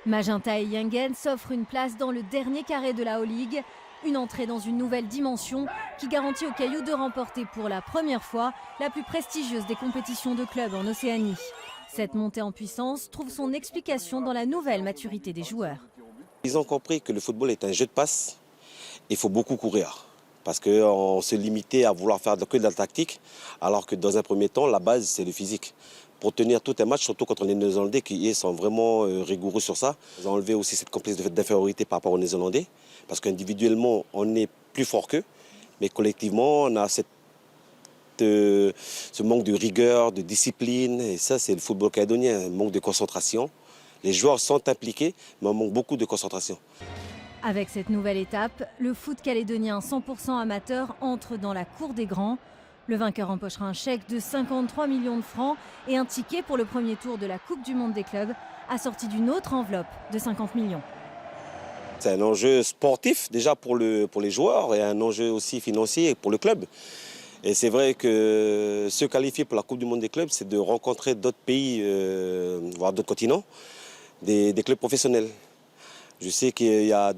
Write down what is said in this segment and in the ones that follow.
Magenta et Yengen s'offrent une place dans le dernier carré de la O-League. Une entrée dans une nouvelle dimension qui garantit aux Cailloux de remporter pour la première fois la plus prestigieuse des compétitions de clubs en Océanie. Cette montée en puissance trouve son explication dans la nouvelle maturité des joueurs. Ils ont compris que le football est un jeu de passe. Il faut beaucoup courir parce qu'on se limitait à vouloir faire que de la tactique, alors que dans un premier temps, la base, c'est le physique. Pour tenir tout un match, surtout contre les Néo-Zélandais qui sont vraiment rigoureux sur ça. Ils ont enlevé aussi cette complexe d'infériorité par rapport aux Néo-Zélandais, parce qu'individuellement, on est plus fort qu'eux, mais collectivement, on a ce manque de rigueur, de discipline, et ça, c'est le football calédonien, un manque de concentration. Les joueurs sont impliqués, mais on manque beaucoup de concentration. Avec cette nouvelle étape, le foot calédonien 100% amateur entre dans la cour des grands. Le vainqueur empochera un chèque de 53 millions de francs et un ticket pour le premier tour de la Coupe du Monde des clubs, assorti d'une autre enveloppe de 50 millions. C'est un enjeu sportif déjà pour les joueurs et un enjeu aussi financier pour le club. Et c'est vrai que se qualifier pour la Coupe du Monde des clubs, c'est de rencontrer d'autres pays, voire d'autres continents, des clubs professionnels. Je sais qu'il y a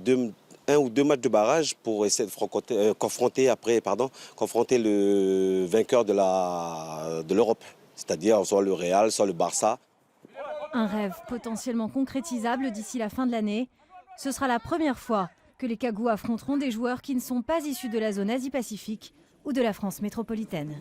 un ou deux matchs de barrage pour essayer de confronter le vainqueur de l'Europe, c'est-à-dire soit le Real, soit le Barça. Un rêve potentiellement concrétisable d'ici la fin de l'année. Ce sera la première fois que les Cagoux affronteront des joueurs qui ne sont pas issus de la zone Asie-Pacifique ou de la France métropolitaine.